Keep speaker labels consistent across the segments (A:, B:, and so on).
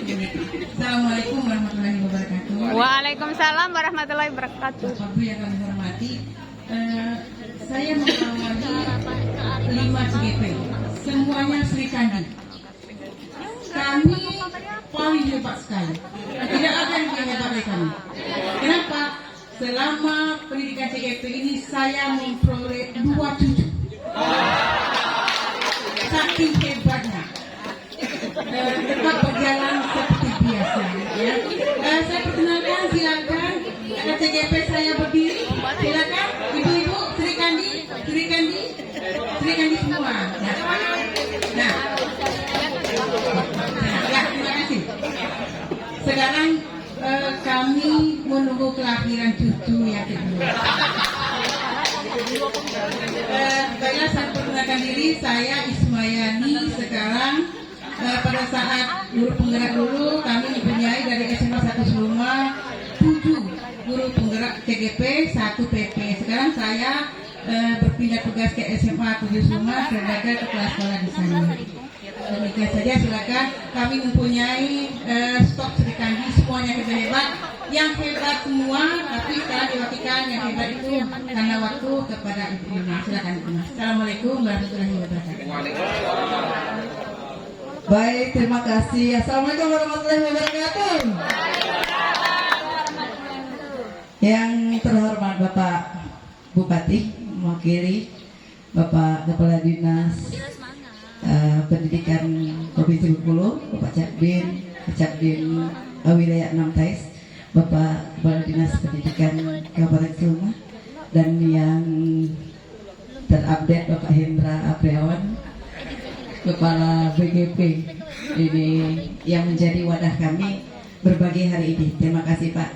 A: Assalamualaikum warahmatullahi wabarakatuh.
B: Waalaikumsalam warahmatullahi wabarakatuh.
A: Bapak Ibu yang kami hormati, saya mengawali 5 CGP, semuanya Sri Kandi. Kami paling hebat sekali. Tidak ada yang lebih hebat dari kami. Kenapa? Selama pendidikan CGP ini saya memperoleh 2 cucu. Saking hebatnya. Tetap berjalan seperti biasa. Ya. Saya perkenalkan, silakan. CGP saya berdiri. Silakan, ibu-ibu, Sri Kandi semua. Nah, ya, terima kasih. Sekarang kami menunggu kelahiran cucu yang kedua. Baiklah, saya perkenalkan diri, saya Ismayani. Sekarang pada saat guru penggerak dulu kami mempunyai dari SMA 1 Seluma 7 guru penggerak CGP 1 PP. Sekarang saya berpindah tugas ke SMA 7 Seluma sebagai kepala sekolah di sana. Demikian saja, silakan. Kami mempunyai stok Sri Kandi, semuanya hebat-hebat. Yang hebat semua, tapi setelah diwakilkan yang hebat itu karena waktu kepada Ibu Ina. Silakan Ibu Ina. Assalamualaikum warahmatullahi wabarakatuh.
C: Baik, terima kasih. Assalamualaikum warahmatullahi wabarakatuh. Yang terhormat Bapak Bupati, mewakili Bapak Kepala Dinas Pendidikan Provinsi Bengkulu, Bapak Cakdin Wilayah 6 Tais, Bapak Kepala Dinas Pendidikan Kabupaten Seluma, dan yang terupdate Bapak Hendra Apriawan, Kepala BGP ini yang menjadi wadah kami berbagi hari ini. Terima kasih Pak.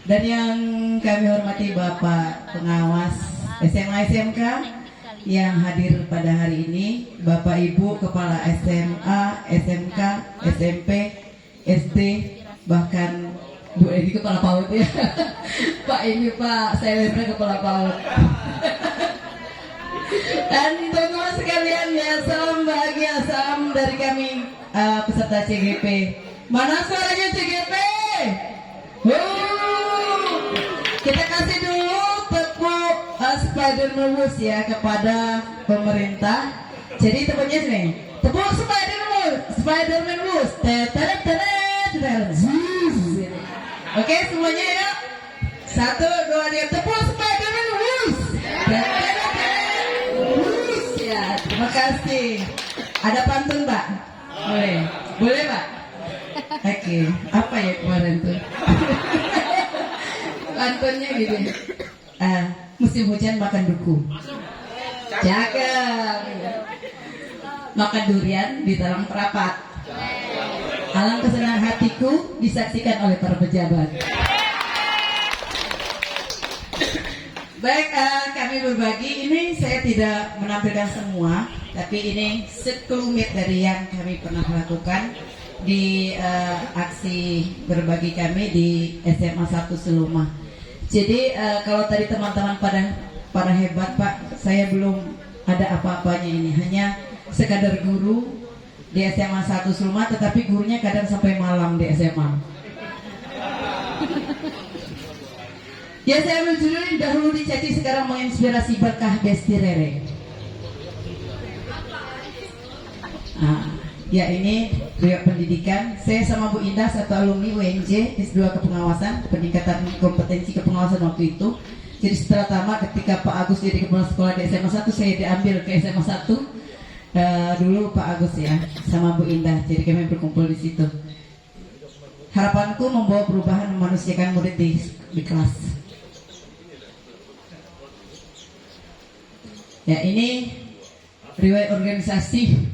C: Dan yang kami hormati Bapak Pengawas SMA SMK yang hadir pada hari ini, Bapak Ibu Kepala SMA, SMK, SMP, SD, bahkan Bu Edi Kepala PAUD ya. Pak ini Pak, saya Kepala PAUD. Dan teman-teman sekalian ya, salam bahagia, salam dari kami peserta CGP. Mana suaranya CGP? Kita kasih dulu tepuk Spiderman Wus ya kepada pemerintah. Jadi tepuknya sini. Tepuk Spiderman Wus. Oke semuanya ya. 1, 2, 3. Tepuk Spiderman Wus. Ya, terima kasih. Ada pantun Pak? Boleh Pak? Oke, apa ya kemarin tuh? Pantunnya gitu. Musim hujan makan duku. Cakep. Makan durian di talang perapat. Alam kesenangan hatiku disaksikan oleh para pejabat. Baik, kami berbagi. Ini saya tidak menampilkan semua, tapi ini sekelumit dari yang kami pernah lakukan di aksi berbagi kami di SMA 1 Seluma. Jadi kalau tadi teman-teman pada hebat Pak, saya belum ada apa-apanya ini. Hanya sekadar guru di SMA 1 Seluma, tetapi gurunya kadang sampai malam di SMA. Ya, saya ambil judul dahulu dicaci, sekarang menginspirasi berkah Besti Rere. Ya ini beliau pendidikan. Saya sama Bu Indah satu alumni UNJ S2 Kepengawasan, peningkatan kompetensi kepengawasan waktu itu. Jadi setelah tamat ketika Pak Agus jadi kepala sekolah di SMA 1, saya diambil ke SMA 1. Dulu Pak Agus ya sama Bu Indah. Jadi kami berkumpul di situ. Harapanku membawa perubahan, memanusiakan murid di kelas. Ya ini riwayat organisasi.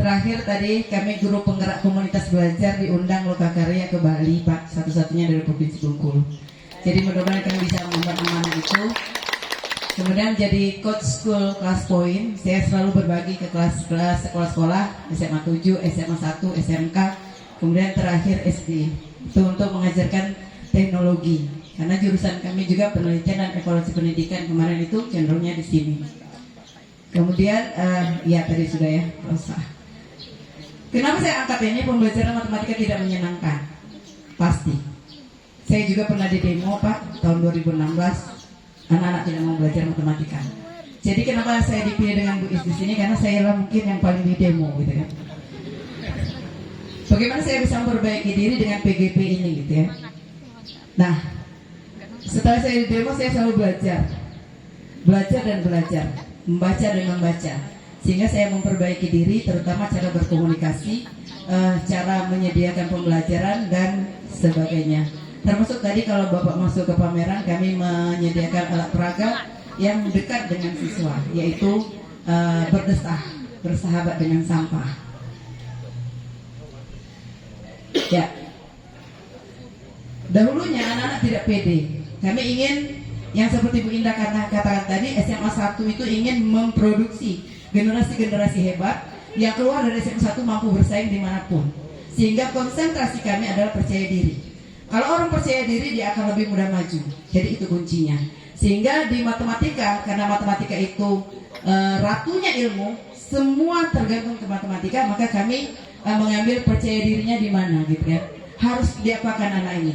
C: Terakhir tadi kami guru penggerak komunitas belajar diundang lokakarya ke Bali Pak, satu-satunya dari Provinsi Bengkulu. Jadi mudah-mudahan kami bisa mengemban amanah itu. Kemudian jadi coach school class point, saya selalu berbagi ke kelas-kelas sekolah-sekolah SMA 7, SMA 1, SMK, kemudian terakhir SD. Itu untuk mengajarkan teknologi. Karena jurusan kami juga penelitian dan evaluasi pendidikan, kemarin itu cenderungnya di sini. Kemudian ya tadi sudah ya, usah. Kenapa saya angkat ini? Pembelajaran matematika tidak menyenangkan. Pasti. Saya juga pernah di demo Pak tahun 2016. Anak-anak tidak mau belajar matematika. Jadi kenapa saya dipilih dengan Bu Is di sini? Karena saya lah mungkin yang paling di demo gitu kan. Bagaimana saya bisa memperbaiki diri dengan PGP ini gitu ya. Nah, setelah saya di demo saya selalu belajar dan belajar, membaca dan membaca, sehingga saya memperbaiki diri, terutama cara berkomunikasi, cara menyediakan pembelajaran dan sebagainya. Termasuk tadi kalau Bapak masuk ke pameran, kami menyediakan alat peraga yang dekat dengan siswa, yaitu berdesah, bersahabat dengan sampah. Ya, dahulunya anak-anak tidak pede. Kami ingin yang seperti Bu Indah katakan tadi, SMA 1 itu ingin memproduksi generasi-generasi hebat yang keluar dari SMA 1 mampu bersaing dimanapun. Sehingga konsentrasi kami adalah percaya diri. Kalau orang percaya diri, dia akan lebih mudah maju. Jadi itu kuncinya. Sehingga di matematika, karena matematika itu ratunya ilmu, semua tergantung ke matematika, maka kami mengambil percaya dirinya di mana gitu ya. Harus diapakan anak ini?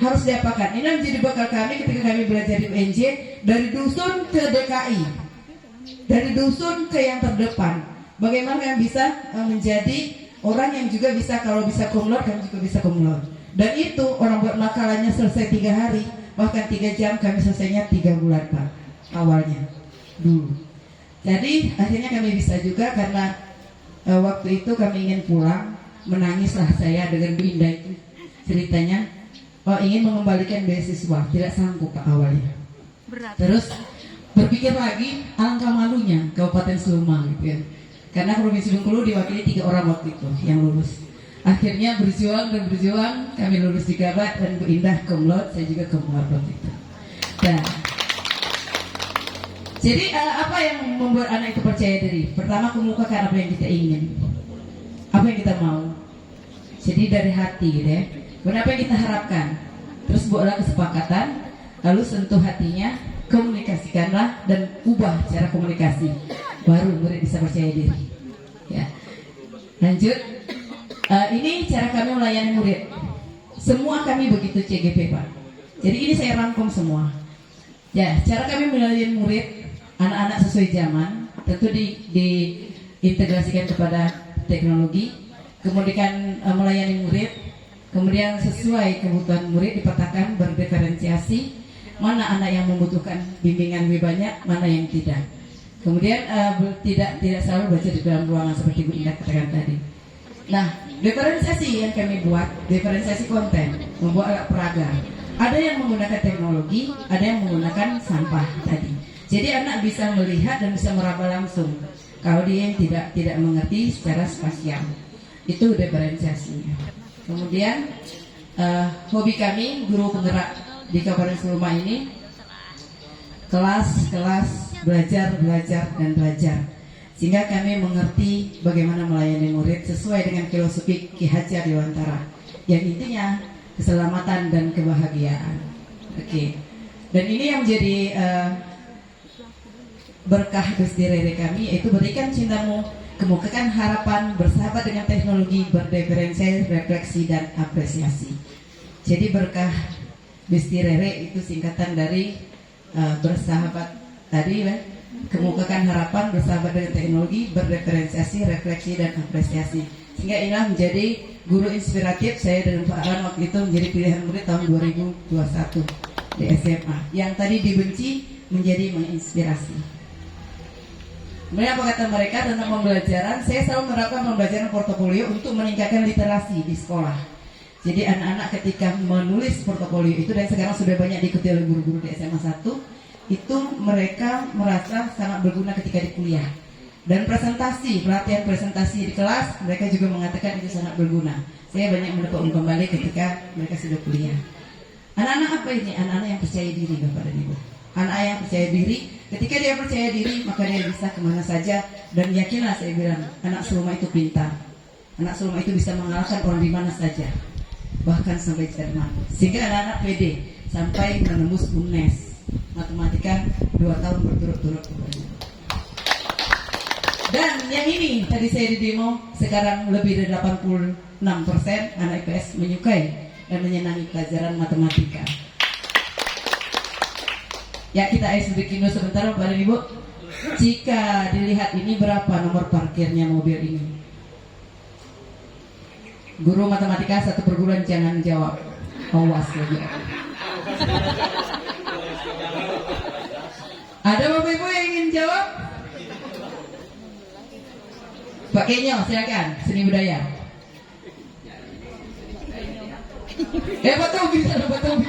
C: Harus diapakan? Ini menjadi bekal kami ketika kami belajar di UNJ, dari dusun ke DKI, dari dusun ke yang terdepan. Bagaimana kami bisa menjadi orang yang juga bisa, kalau bisa cum laude, kami juga bisa cum laude. Dan itu orang buat makalahnya selesai 3 hari, bahkan 3 jam, kami selesainya 3 bulan Pak, awalnya dulu. Jadi akhirnya kami bisa juga karena waktu itu kami ingin pulang, menangislah saya dengan Bu Indah itu ceritanya. Ingin mengembalikan beasiswa, tidak sanggup Pak awalnya.
B: Berat.
C: Terus berpikir lagi, alangkah malunya Kabupaten Sleman gitu ya. Karena Provinsi Bengkulu diwakili 3 orang waktu itu yang lulus. Akhirnya berjuang, kami lulus di Gabat dan Bu Indah cum laude, saya juga cum laude waktu itu. Dan jadi apa yang membuat anak itu percaya diri? Pertama, kemukakan apa yang kita ingin, apa yang kita mau. Jadi dari hati gitu ya. Apa yang kita harapkan. Terus buatlah kesepakatan, lalu sentuh hatinya, komunikasikanlah dan ubah cara komunikasi. Baru murid bisa percaya diri. Ya. Lanjut. Ini cara kami melayani murid. Semua kami begitu CGP Pak. Jadi ini saya rangkum semua. Ya, cara kami melayani murid, anak-anak sesuai zaman, tentu diintegrasikan kepada teknologi. Kemudian melayani murid, kemudian sesuai kebutuhan murid dipetakan, berdiferensiasi mana anak yang membutuhkan bimbingan lebih banyak, mana yang tidak. Kemudian tidak selalu belajar di dalam ruangan seperti Bu Indah katakan tadi. Nah, diferensiasi yang kami buat, diferensiasi konten, membuat alat peraga. Ada yang menggunakan teknologi, ada yang menggunakan sampah tadi. Jadi anak bisa melihat dan bisa meraba langsung. Kalau dia yang tidak mengerti secara spasial, itu diferensiasinya. Kemudian hobi kami guru penggerak di Kabupaten Sleman ini kelas belajar dan belajar, sehingga kami mengerti bagaimana melayani murid sesuai dengan filosofi Ki Hajar Dewantara yang intinya keselamatan dan kebahagiaan. Oke. Dan ini yang menjadi berkah Gusti Rere kami, yaitu berikan cintamu, kemukakan harapan, bersahabat dengan teknologi, berdiferensiasi, refleksi dan apresiasi. Jadi berkah Gusti Rere itu singkatan dari bersahabat tadi ya. Kemukakan harapan, bersahabat dengan teknologi, berdiferensiasi, refleksi dan apresiasi. Sehingga inilah menjadi guru inspiratif saya dan Pak Aran waktu itu menjadi pilihan murid tahun 2021 di SMA. Yang tadi dibenci menjadi menginspirasi. Kemudian apa kata mereka tentang pembelajaran? Saya selalu menerapkan pembelajaran portofolio untuk meningkatkan literasi di sekolah. Jadi anak-anak ketika menulis portofolio itu, dan sekarang sudah banyak diikuti oleh guru-guru di SMA 1, itu mereka merasa sangat berguna ketika di kuliah. Dan pelatihan presentasi di kelas, mereka juga mengatakan itu sangat berguna. Saya banyak mendapat umpan balik ketika mereka sudah kuliah. Anak-anak apa ini? Anak-anak yang percaya diri, Bapak dan Ibu. Anak yang percaya diri, ketika dia percaya diri, maka dia bisa kemana saja. Dan yakinlah saya bilang, anak Sleman itu pintar. Anak Sleman itu bisa mengalahkan orang di mana saja, bahkan sampai Jerman. Sehingga anak-anak pede sampai menembus UNES matematika 2 tahun berturut-turut. Dan yang ini tadi saya di demo, sekarang lebih dari 86% anak IPS menyukai dan menyenangi pelajaran matematika. Ya, kita bikin dulu sebentar Bapak dan Ibu. Jika dilihat ini berapa nomor parkirnya mobil ini? Guru matematika satu perguruan jangan jawab. Awas lagi. Ada Bapak Ibu yang ingin jawab? Pak Kenyo, silakan. Seni budaya. Pak Tommy, Pak Tommy.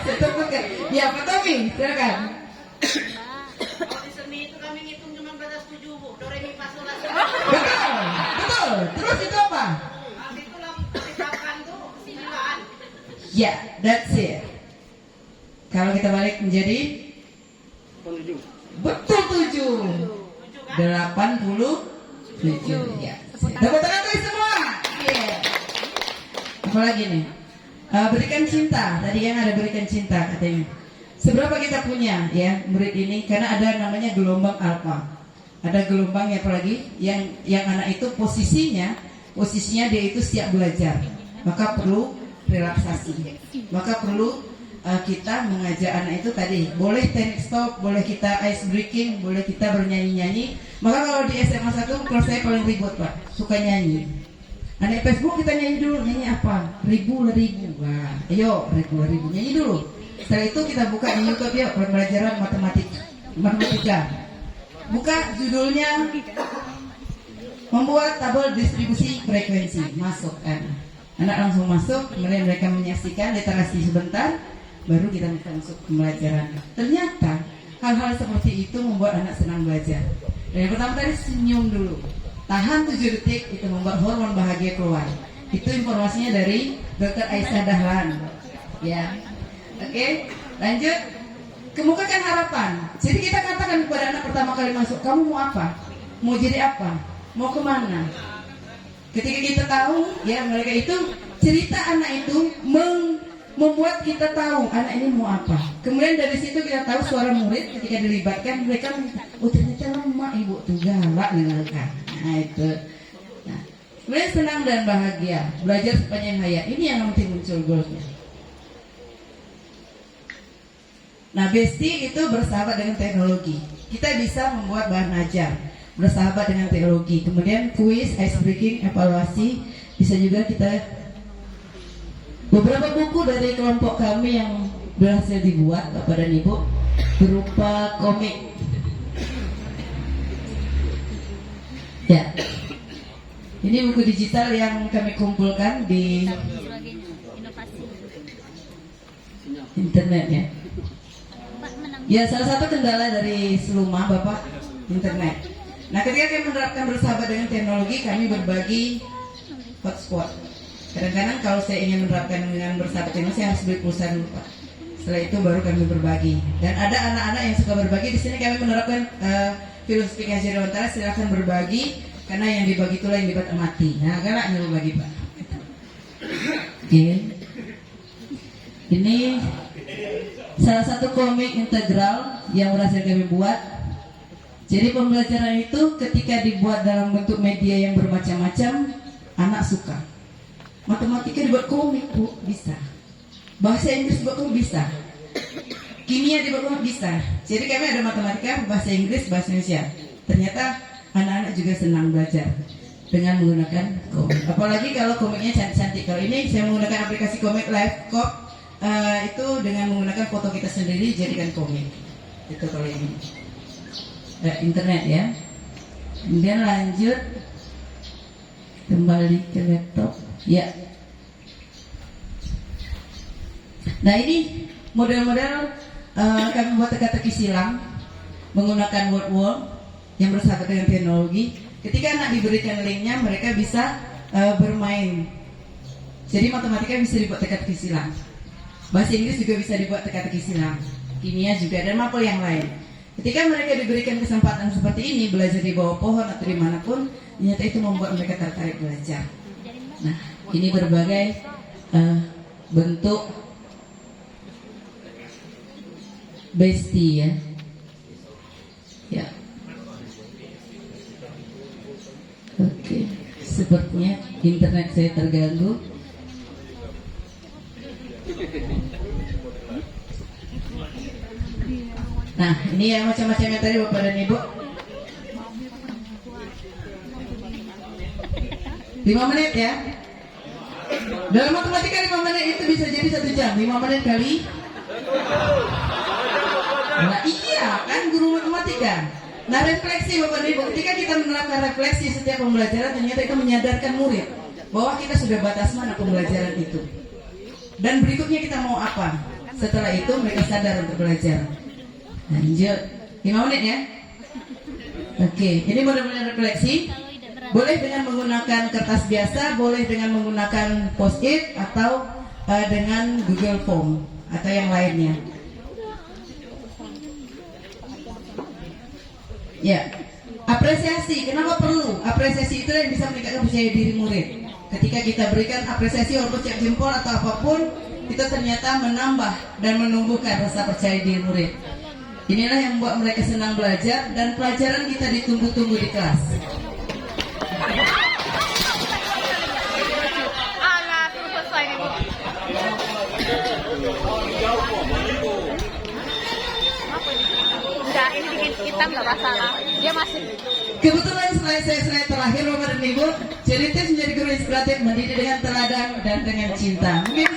C: Saya temukan. Ya, Pak Tommy, silakan.
D: Kalau di seni itu kami ngitung cuma batas 7, Bu. Do, re, mi, fa, sol, la, si.
C: Betul, betul. Terus itu apa?
D: Nah, itu lah diterapkan tuh 9.
C: Ya, that's it. Kalau kita balik menjadi betul 7. 87. Ya. Tepuk tangan tuh semua. Yeah. Apalagi nih? Berikan cinta. Tadi kan ada berikan cinta katanya. Seberapa kita punya ya murid ini? Karena ada namanya gelombang alfa. Ada gelombang ya apalagi yang anak itu posisinya dia itu siap belajar. Maka perlu relaksasi. Maka perlu kita mengajak anak itu tadi boleh teknik stop, boleh kita ice breaking, boleh kita bernyanyi-nyanyi. Maka kalau di SMA 1 kalau saya paling ribut Pak, suka nyanyi. Anak Facebook kita nyanyi dulu, nyanyi apa? Ribu. Wah, ayo ribu nyanyi dulu. Setelah itu kita buka di YouTube ya pembelajaran matematika. Buka judulnya membuat tabel distribusi frekuensi. Masuk anak langsung masuk, kemudian mereka menyaksikan literasi sebentar, baru kita masuk pembelajaran. Ternyata hal-hal seperti itu membuat anak senang belajar. Dan yang pertama tadi senyum dulu, tahan 7 detik, itu membuat hormon bahagia keluar. Itu informasinya dari Dr. Aisyah Dahlan. Ya, oke, lanjut. Kemukakan harapan. Jadi kita katakan kepada anak pertama kali masuk, kamu mau apa? Mau jadi apa? Mau kemana? Ketika kita tahu, ya mereka itu cerita anak itu membuat kita tahu anak ini mau apa. Kemudian dari situ kita tahu suara murid ketika dilibatkan mereka, oh ternyata lama ibu tuh galak dengarkan. Nah itu. Nah, kemudian senang dan bahagia, belajar sepanjang hayat. Ini yang nanti muncul goalnya. Nah, Besti itu bersahabat dengan teknologi. Kita bisa membuat bahan ajar, bersahabat dengan teknologi. Kemudian kuis, ice breaking, evaluasi. Bisa juga kita beberapa buku dari kelompok kami yang berhasil dibuat Bapak dan Ibu berupa komik. Ya, ini buku digital yang kami kumpulkan di internet ya. Ya, salah satu kendala dari Seluma Bapak internet. Nah, ketika kami menerapkan bersahabat dengan teknologi, kami berbagi hotspot. Kadang-kadang kalau saya ingin menerapkan dengan bersahabat dengan saya harus beli pulsa dulu Pak. Setelah itu baru kami berbagi. Dan ada anak-anak yang suka berbagi. Di sini kami menerapkan filosofi Haji Dewantara, silakan berbagi karena yang dibagi itulah yang dibuat mati. Nah, galaknya berbagi Pak. Oke. Ini salah satu komik integral yang berhasil kami buat. Jadi pembelajaran itu ketika dibuat dalam bentuk media yang bermacam-macam, anak suka. Matematika dibuat komik, Bu, bisa. Bahasa Inggris dibuat komik, bisa. Kimia dibuat komik, bisa. Jadi kami ada matematika, bahasa Inggris, bahasa Indonesia. Ternyata anak-anak juga senang belajar dengan menggunakan komik. Apalagi kalau komiknya cantik-cantik. Kalau ini saya menggunakan aplikasi komik LiveCop, itu dengan menggunakan foto kita sendiri jadikan komik. Itu kalau ini internet ya. Kemudian lanjut kembali ke laptop. Ya. Nah ini model-model kami buat teka-teki silang menggunakan word wall yang bersahabat dengan teknologi. Ketika anak diberikan linknya, mereka bisa bermain. Jadi matematika bisa dibuat teka-teki silang. Bahasa Inggris juga bisa dibuat teka-teki silang. Kimia juga dan mapel yang lain. Ketika mereka diberikan kesempatan seperti ini, belajar di bawah pohon atau dimanapun, ternyata itu membuat mereka tertarik belajar. Nah, ini berbagai bentuk Besti ya. Ya. sepertinya internet saya terganggu. Nah, ini yang macam-macam yang tadi Bapak dan Ibu. 5 menit ya. Dalam matematika 5 menit itu bisa jadi 1 jam. 5 menit kali. Nah iya kan guru matematika. Nah refleksi Bapak dan Ibu, ketika kita menerapkan refleksi setiap pembelajaran, ternyata itu menyadarkan murid bahwa kita sudah batas mana pembelajaran itu. Dan berikutnya kita mau apa. Setelah itu mereka sadar untuk belajar. Lanjut 5 menit ya. Oke, ini benar-benar refleksi. Boleh dengan menggunakan kertas biasa, boleh dengan menggunakan post-it, atau dengan Google Form atau yang lainnya. Ya, apresiasi. Kenapa perlu? Apresiasi itu yang bisa meningkatkan percaya diri murid. Ketika kita berikan apresiasi walaupun cek jempol atau apapun, kita ternyata menambah dan menumbuhkan rasa percaya diri murid. Inilah yang membuat mereka senang belajar dan pelajaran kita ditunggu-tunggu di kelas.
B: Alah, selesai nih Bu. Enggak, ini bikin hitam nggak masalah. Dia masih.
C: Kebetulan slide terakhir Bapak dan Ibu, cerita menjadi guru inspiratif, mendidik dengan teladan dan dengan cinta. Mungkin